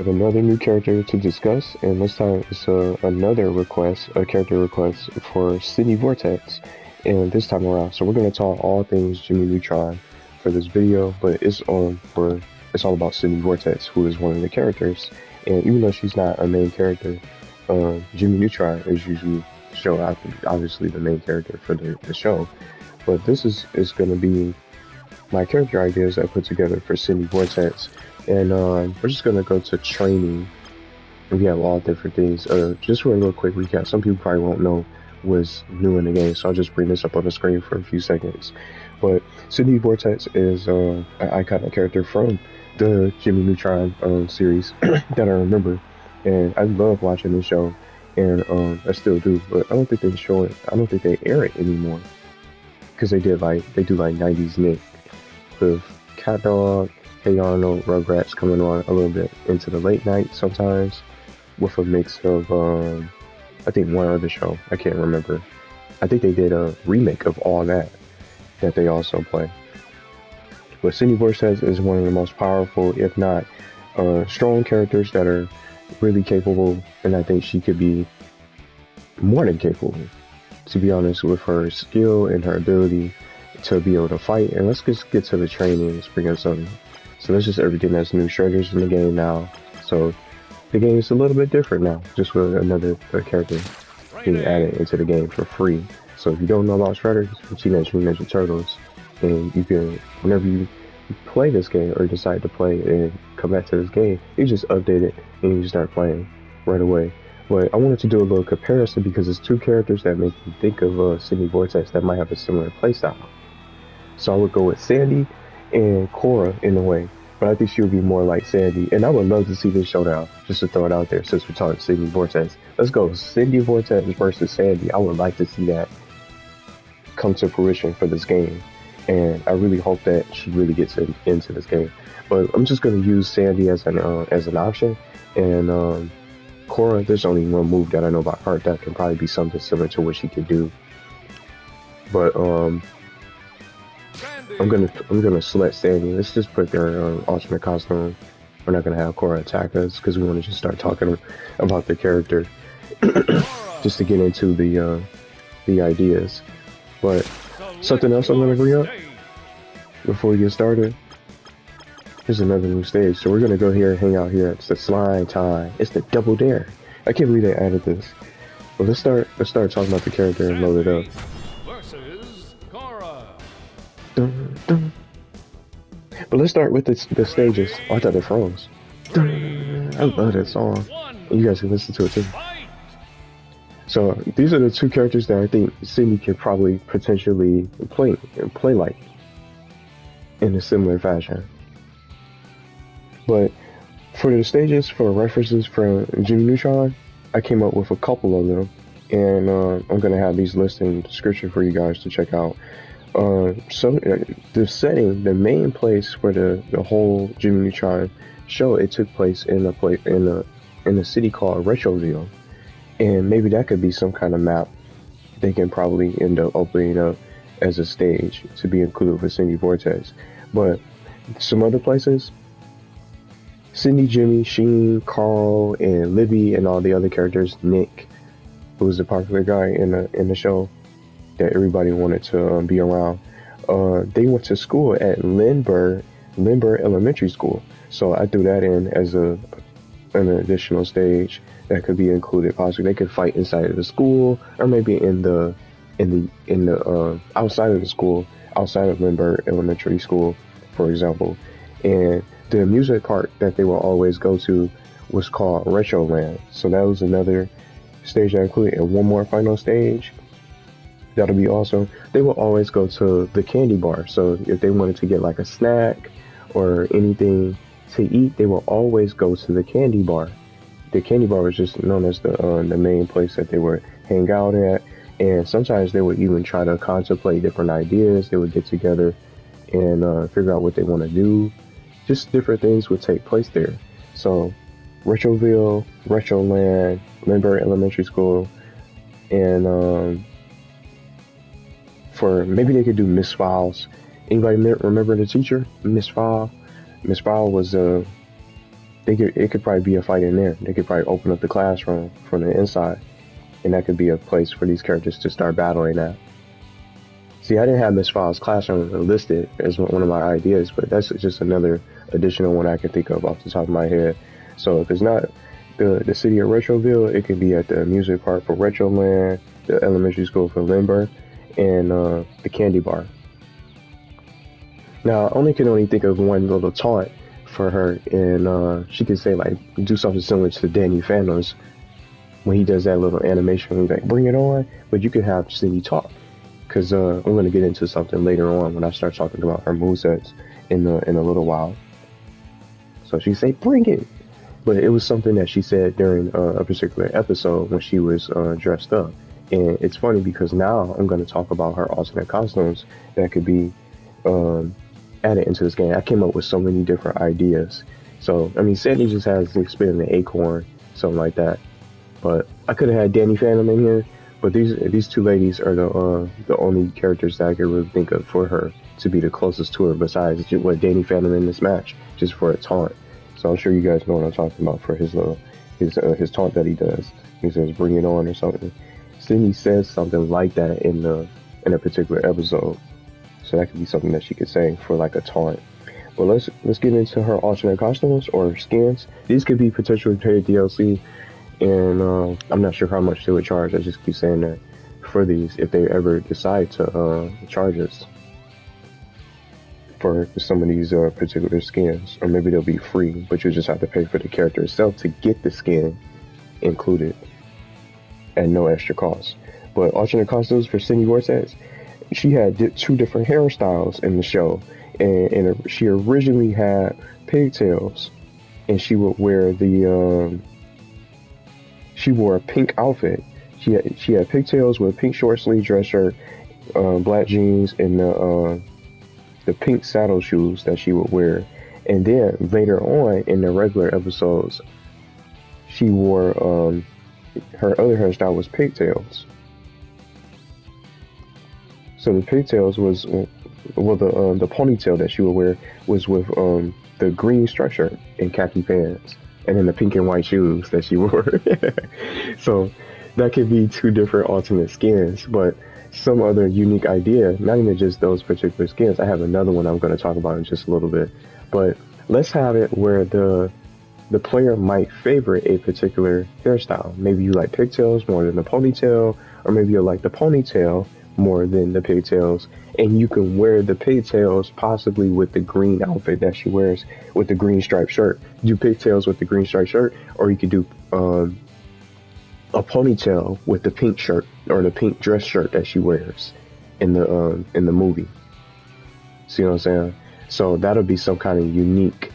Have another new character to discuss, and this time it's another request, a character request for Cindy Vortex, and this time around. So we're gonna talk all things Jimmy Neutron for this video, but it's all about Cindy Vortex, who is one of the characters. And even though she's not a main character, Jimmy Neutron is usually obviously the main character for the show. But this is gonna be my character ideas I put together for Cindy Vortex. And we're just gonna go to training. We have all different things. Just for a little quick recap, some people probably won't know what's new in the game, so I'll just bring this up on the screen for a few seconds. But Cindy Vortex is an iconic character from the Jimmy Neutron series that I remember, and I love watching the show, and I still do. But I don't think they show it. I don't think they air it anymore because they do like 90s Nick with Cat Dog, Hey Arnold, Rugrats coming on a little bit into the late night sometimes with a mix of, I think one other show, I can't remember. I think they did a remake of all that they also play. But Cindy Vortex is one of the most powerful, if not strong characters that are really capable, and I think she could be more than capable, to be honest, with her skill and her ability to be able to fight. And let's just get to the training and bring up something. So that's just everything that's new. Shredder's in the game now, so the game is a little bit different now, just with another character being added into the game for free. So if you don't know about Shredder, you've seen that Mutant Ninja Turtles, and you can, whenever you play this game or decide to play and come back to this game, you just update it and you start playing right away. But I wanted to do a little comparison because it's two characters that make me think of Cindy Vortex that might have a similar playstyle. So I would go with Sandy and Cora in a way, but I think she would be more like Sandy. And I would love to see this showdown, just to throw it out there since we're talking Cindy Vortex. Let's go, Cindy Vortex versus Sandy. I would like to see that come to fruition for this game, and I really hope that she really gets into this game. But I'm just going to use Sandy as an option, and Cora, there's only one move that I know about her that can probably be something similar to what she could do. But I'm gonna select Sandy. Let's just put their alternate costume. We're not gonna have Cora attack us because we want to just start talking about the character, just to get into the ideas. But something else I'm gonna bring up before we get started. Here's another new stage. So we're gonna go here and hang out here. It's the slime time. It's the double dare. I can't believe they added this. But let's start talking about the character and load it up. Dun, dun. But let's start with the stages. Oh, I thought they froze. Dun. I love that song. You guys can listen to it too. So these are the two characters that I think Cindy could probably potentially play like in a similar fashion. But for the stages, for references from Jimmy Neutron, I came up with a couple of them, and I'm gonna have these listed in the description for you guys to check out. The setting, the main place for the whole Jimmy Neutron show, it took place in a city called Retroville, and maybe that could be some kind of map they can probably end up opening up as a stage to be included with Cindy Vortex. But some other places, Cindy, Jimmy, Sheen, Carl, and Libby, and all the other characters, Nick, who was the popular guy in the show that everybody wanted to be around. They went to school at Lindbergh Elementary School, so I threw that in as an additional stage that could be included. Possibly they could fight inside of the school, or maybe in the outside of the school, outside of Lindbergh Elementary School, for example. And the amusement park that they will always go to was called Retroland, so that was another stage I included. And one more final stage that'll be awesome. They will always go to the candy bar. So if they wanted to get like a snack or anything to eat, they will always go to the candy bar. The candy bar was just known as the main place that they would hang out at. And sometimes they would even try to contemplate different ideas. They would get together and figure out what they want to do. Just different things would take place there. So Retroville, Retroland, Lindbergh Elementary School, and for maybe they could do Miss Files. Anybody remember the teacher, Miss File? Miss File was it could probably be a fight in there. They could probably open up the classroom from the inside, and that could be a place for these characters to start battling at. See, I didn't have Miss Files' classroom listed as one of my ideas, but that's just another additional one I can think of off the top of my head. So if it's not the city of Retroville, it could be at the amusement park for Retroland, the elementary school for Lindbergh, and the candy bar. Now, I can only think of one little taunt for her, and she could say, like, do something similar to Danny Phantom's when he does that little animation, like, bring it on, but you could have Cindy talk. Because I'm going to get into something later on when I start talking about her movesets in a little while. So she say, bring it. But it was something that she said during a particular episode when she was dressed up. And it's funny because now I'm going to talk about her alternate costumes that could be added into this game. I came up with so many different ideas. So, I mean, Sandy just has the spin the acorn, something like that. But I could have had Danny Phantom in here. But these two ladies are the only characters that I could really think of for her to be the closest to her besides what Danny Phantom in this match, just for a taunt. So I'm sure you guys know what I'm talking about for his taunt that he does. He says "bring it on" or something. Cindy says something like that in a particular episode, so that could be something that she could say for like a taunt. But let's get into her alternate costumes or skins. These could be potentially paid DLC. And I'm not sure how much they would charge. I just keep saying that for these, if they ever decide to charge us for some of these particular skins, or maybe they'll be free, but you just have to pay for the character itself to get the skin included at no extra cost. But alternate costumes for Cindy Vortex, she had two different hairstyles in the show, and she originally had pigtails, and she would wear she wore a pink outfit. She had pigtails with a pink short sleeve dress shirt, black jeans, and the pink saddle shoes that she would wear. And then later on in the regular episodes, she wore her other hairstyle was pigtails. So the pigtails was the ponytail that she would wear was with the green striped shirt and khaki pants. And then the pink and white shoes that she wore. So that could be two different alternate skins, but some other unique idea, not even just those particular skins. I have another one I'm going to talk about in just a little bit. But let's have it where the player might favorite a particular hairstyle. Maybe you like pigtails more than the ponytail, or maybe you like the ponytail more than the pigtails, and you can wear the pigtails possibly with the green outfit that she wears with the green striped shirt. Do pigtails with the green striped shirt, or you could do a ponytail with the pink shirt or the pink dress shirt that she wears in the movie. See what I'm saying? So that'll be some kind of unique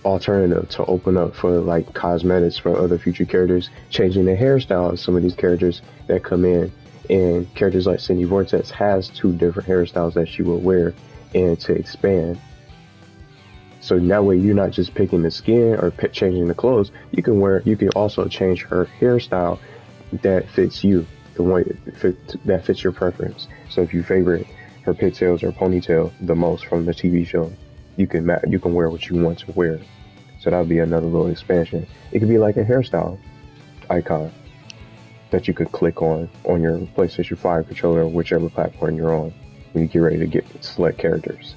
alternative to open up for like cosmetics for other future characters, changing the hairstyle of some of these characters that come in. And characters like Cindy Vortex has two different hairstyles that she will wear, and to expand. So that way you're not just picking the skin or changing the clothes. You can also change her hairstyle that fits you, the one that fits your preference. So if you favorite her pigtails or ponytail the most from the TV show, you can wear what you want to wear. So that'll be another little expansion. It could be like a hairstyle icon that you could click on your PlayStation 5 controller or whichever platform you're on when you get ready to select characters.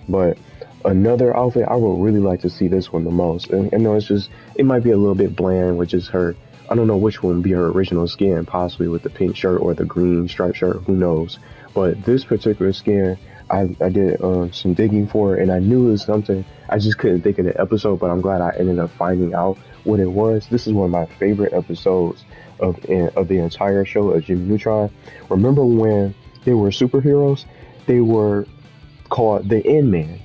But another outfit, I would really like to see this one the most. And I know it might be a little bit bland, which is her, I don't know which one would be her original skin, possibly with the pink shirt or the green striped shirt, who knows. But this particular skin, I did some digging for it, and I knew it was something, I just couldn't think of the episode, but I'm glad I ended up finding out what it was. This is one of my favorite episodes of the entire show of Jimmy Neutron. Remember when they were superheroes? They were called the N-Man.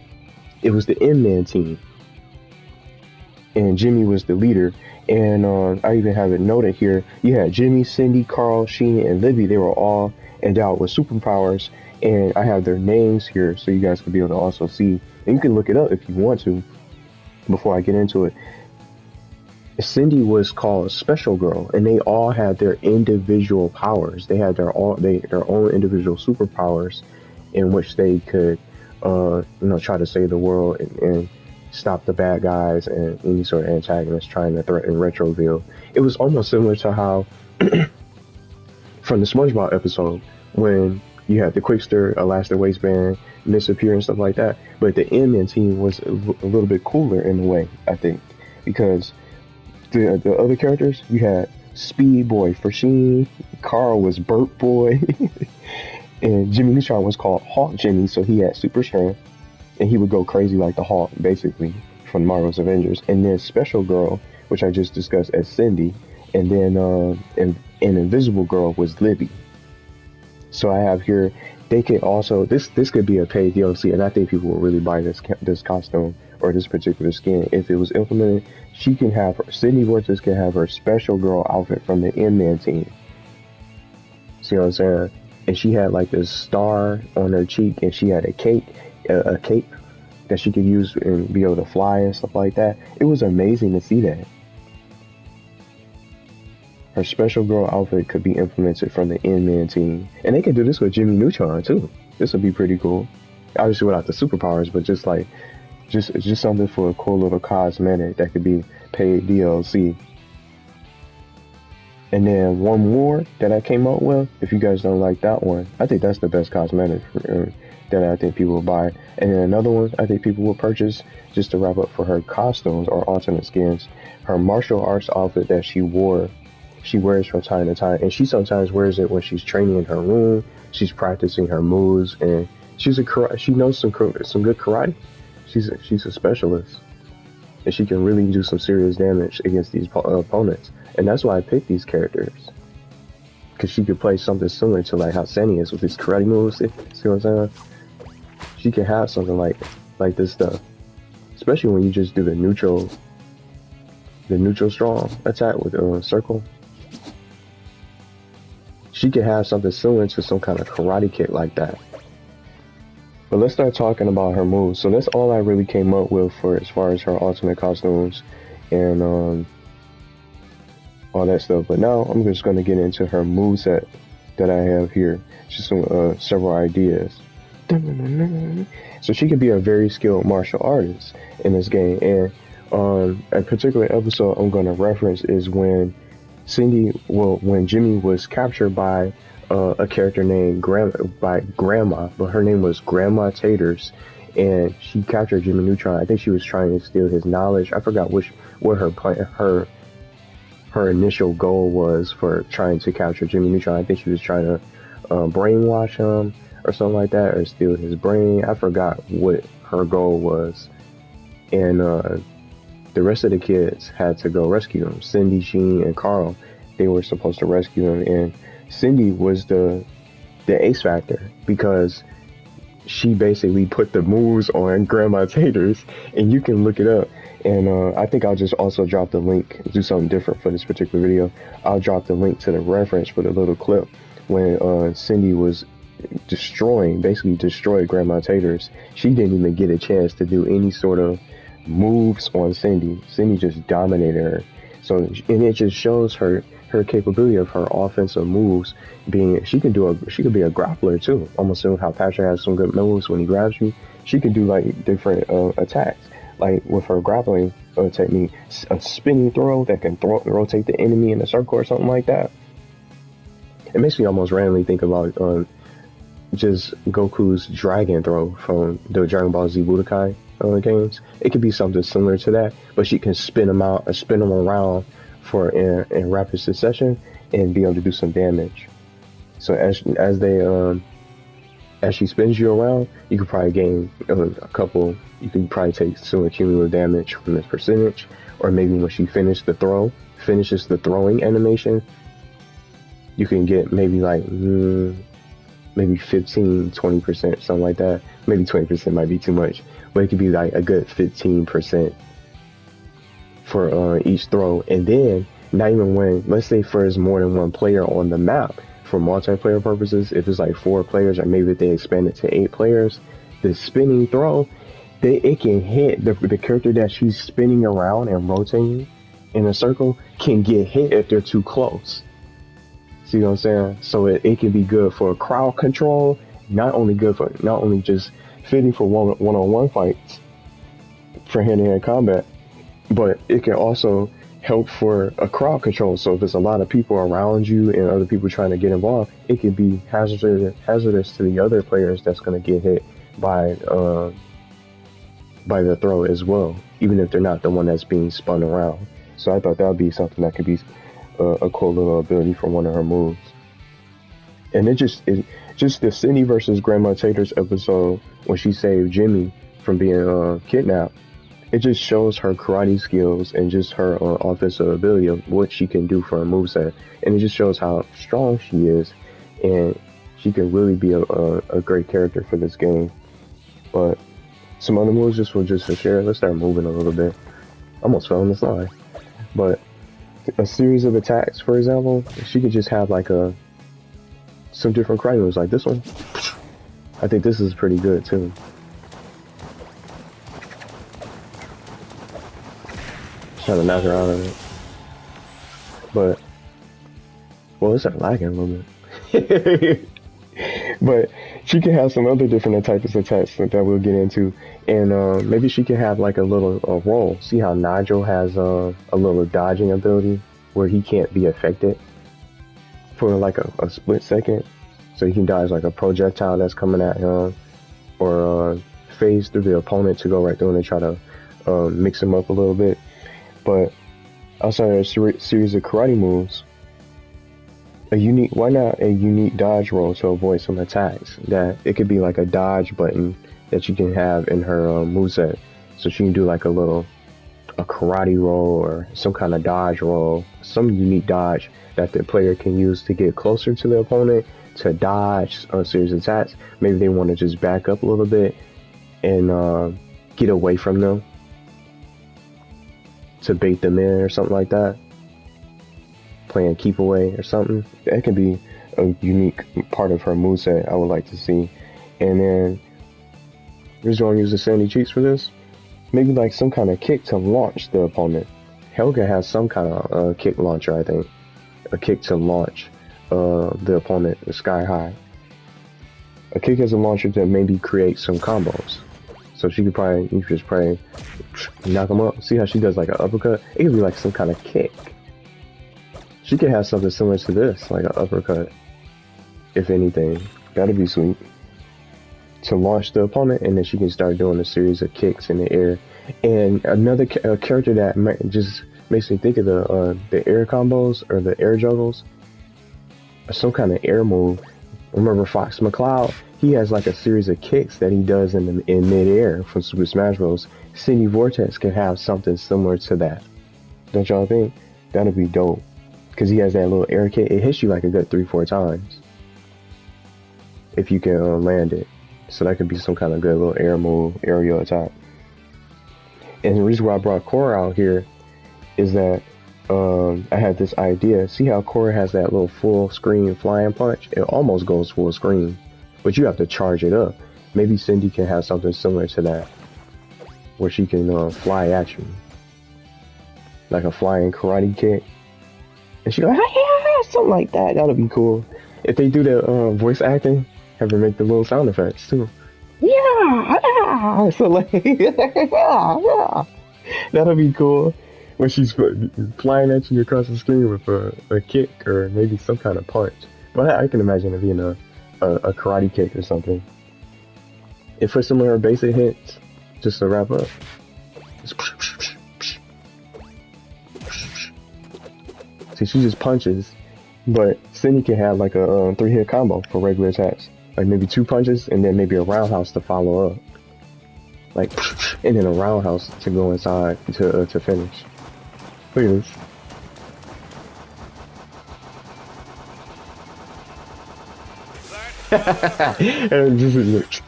It was the N-Man team, and Jimmy was the leader. And I even have it noted here. You had Jimmy, Cindy, Carl, Sheen, and Libby. They were all endowed with superpowers, and I have their names here so you guys can be able to also see. And you can look it up if you want to. Before I get into it, Cindy was called Special Girl, and they all had their individual powers. They had their own individual superpowers, in which they could, try to save the world and stop the bad guys and any sort of antagonist trying to threaten Retroville. It was almost similar to how from the SpongeBob episode when you had the Quickster, Elastic Waistband, Misappear and stuff like that. But the Endman team was a little bit cooler in a way, I think, because the other characters, you had Speed Boy for Sheen, Carl was Burp Boy, and Jimmy Neutron was called Hawk Jimmy, so he had super strength, and he would go crazy like the Hawk, basically, from Marvel's Avengers. And then Special Girl, which I just discussed as Cindy, and then an Invisible Girl was Libby. So I have here, they could also, this could be a paid DLC, and I think people will really buy this costume or this particular skin if it was implemented. She can have Cindy Vortex can have her Special Girl outfit from the Endman team. See what I'm saying? And she had like this star on her cheek, and she had a cape that she could use and be able to fly and stuff like that. It was amazing to see that. Her Special Girl outfit could be implemented from the Endman team. And they could do this with Jimmy Neutron too. This would be pretty cool. Obviously without the superpowers, but just like, just something for a cool little cosmetic that could be paid DLC. And then one more that I came up with, if you guys don't like that one, I think that's the best cosmetic that I think people will buy. And then another one I think people will purchase just to wrap up for her costumes or alternate skins. Her martial arts outfit that she wears from time to time, and she sometimes wears it when she's training in her room. She's practicing her moves, and she knows some good karate. She's a specialist, and she can really do some serious damage against these opponents. And that's why I picked these characters, because she could play something similar to like how Sandy is with these karate moves. See what I'm saying? She can have something like this stuff, especially when you just do the neutral strong attack with a circle. She could have something similar to some kind of karate kick like that. But let's start talking about her moves. So that's all I really came up with for as far as her ultimate costumes and all that stuff. But now I'm just going to get into her moveset that I have here. Just some several ideas. So she can be a very skilled martial artist in this game. And a particular episode I'm going to reference is when when Jimmy was captured by a character named Grandma, but her name was Grandma Taters, and she captured Jimmy Neutron. I think she was trying to steal his knowledge. I forgot what her initial goal was for trying to capture Jimmy Neutron. I think she was trying to brainwash him or something like that, or steal his brain. I forgot what her goal was, and the rest of the kids had to go rescue him. Cindy, Sheen, and Carl, they were supposed to rescue him. And Cindy was the ace factor because she basically put the moves on Grandma Taters, and you can look it up. And I think I'll just also drop the link, do something different for this particular video. I'll drop the link to the reference for the little clip when Cindy was basically destroyed Grandma Taters. She didn't even get a chance to do any sort of moves on Cindy. Cindy just dominated her. So, and it just shows her capability of her offensive moves being, she could be a grappler too. Almost similar how Patrick has some good moves when he grabs you. She can do like different attacks, like with her grappling technique, a spinning throw that can rotate the enemy in a circle or something like that. It makes me almost randomly think about just Goku's dragon throw from the Dragon Ball Z Budokai games. It could be something similar to that, but she can spin them around for in rapid succession and be able to do some damage. So as she spins you around, you could probably gain you can probably take some cumulative damage from this percentage, or maybe when she finishes the throwing animation, you can get maybe like maybe 15-20%, something like that. Maybe 20% might be too much, but it could be like a good 15% for each throw. And then not even when, let's say there's more than one player on the map for multiplayer purposes, if it's like 4 players, or maybe if they expand it to 8 players, the spinning throw, it can hit the character that she's spinning around and rotating in a circle can get hit if they're too close. See what I'm saying? So it can be good for crowd control, not only just fitting for one-on-one fights, for hand-to-hand combat, but it can also help for a crowd control. So if there's a lot of people around you and other people trying to get involved, it could be hazardous to the other players that's going to get hit by the throw as well, even if they're not the one that's being spun around. So I thought that would be something that could be a cool little ability for one of her moves. And it just the Cindy versus Grandma Tater's episode when she saved Jimmy from being kidnapped. It just shows her karate skills and just her offensive ability of what she can do for a moveset. And it just shows how strong she is. And she can really be a great character for this game. But some other moves just to share. Let's start moving a little bit. Almost fell in the slide. But a series of attacks, for example, she could just have like some different karate moves like this one. I think this is pretty good too. Trying to knock her out of it. But, well, it's lagging a little bit. But she can have some other different types of attacks that we'll get into. And maybe she can have like a little roll. See how Nigel has a little dodging ability where he can't be affected for like a split second. So he can dodge like a projectile that's coming at him, or phase through the opponent to go right through and try to mix him up a little bit. But outside of a series of karate moves, why not a unique dodge roll to avoid some attacks? That it could be like a dodge button that you can have in her moveset. So she can do like a karate roll or some kind of dodge roll, some unique dodge that the player can use to get closer to the opponent, to dodge a series of attacks. Maybe they want to just back up a little bit and get away from them, to bait them in or something like that. Playing keep away or something. That could be a unique part of her moveset I would like to see. And then we're just going to use the sandy cheeks for this. Maybe like some kind of kick to launch the opponent. Helga has some kind of kick launcher, I think. A kick to launch the opponent sky high. A kick as a launcher to maybe create some combos. So you could probably knock them up. See how she does like an uppercut? It could be like some kind of kick. She could have something similar to this, like an uppercut. If anything, that'd be sweet. To launch the opponent, and then she can start doing a series of kicks in the air. And another character that just makes me think of the air combos or the air juggles, or some kind of air move. Remember Fox McCloud? He has like a series of kicks that he does in mid-air from Super Smash Bros. Cindy Vortex can have something similar to that. Don't y'all think? That'd be dope. Because he has that little air kick. It hits you like a good 3-4 times. If you can land it. So that could be some kind of good little air move, aerial attack. And the reason why I brought Cora out here is that I had this idea. See how Cora has that little full screen flying punch? It almost goes full screen, but you have to charge it up. Maybe Cindy can have something similar to that, where she can fly at you, like a flying karate kick. And she go, yeah, something like that. That'll be cool. If they do the voice acting, have her make the little sound effects too. Yeah, so like, yeah. That'll be cool. When she's flying at you across the screen with a kick or maybe some kind of punch. But I can imagine it being a karate kick or something. And for some of her basic hits, just to wrap up. See, she just punches. But Cindy can have like a 3-hit combo for regular attacks. Like maybe 2 punches and then maybe a roundhouse to follow up. Like, and then a roundhouse to go inside to finish. Look at this. And just,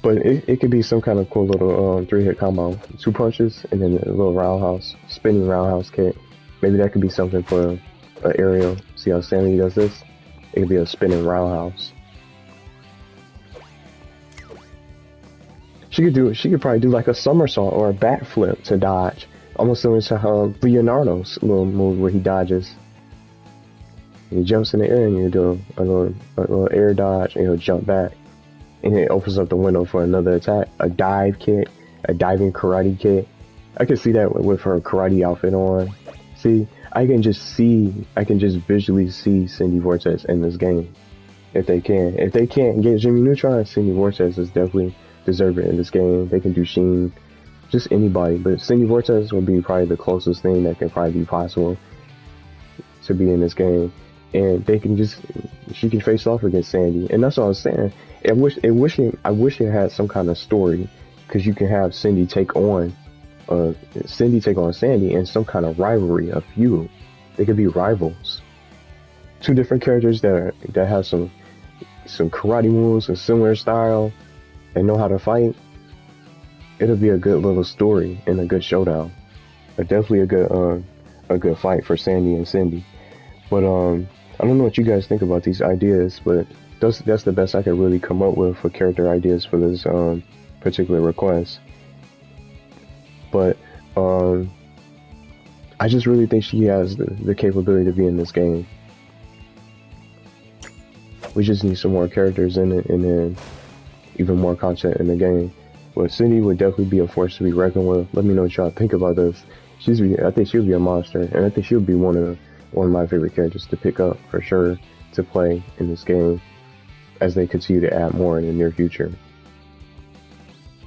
but it could be some kind of cool little 3-hit combo. 2 punches and then a little roundhouse, spinning roundhouse kick. Maybe that could be something for an aerial. See how Stanley does this? It could be a spinning roundhouse. She could probably do like a somersault or a backflip to dodge. Almost similar to how Leonardo's little move where he dodges. He jumps in the air and you do a little air dodge and he'll jump back. And it opens up the window for another attack. A dive kick. a diving karate kit. I can see that with her karate outfit on. See, I can just visually see Cindy Vortex in this game. If they can't get Jimmy Neutron, Cindy Vortex is definitely deserving in this game. They can do Sheen, just anybody, but Cindy Vortex will be probably the closest thing that can probably be possible to be in this game. And she can face off against Sandy, and that's what I was saying. I wish it had some kind of story, because you can have Cindy take on Sandy in some kind of rivalry, a feud. They could be rivals. Two different characters that have some karate moves, a similar style, and know how to fight. It'll be a good little story and a good showdown. Definitely a good fight for Sandy and Cindy. But I don't know what you guys think about these ideas, but that's the best I could really come up with for character ideas for this particular request. But I just really think she has the capability to be in this game. We just need some more characters in it, and then even more content in the game. But Cindy would definitely be a force to be reckoned with. Let me know what y'all think about this. I think she'll be a monster, and I think she'll be one of my favorite characters to pick up for sure to play in this game as they continue to add more in the near future.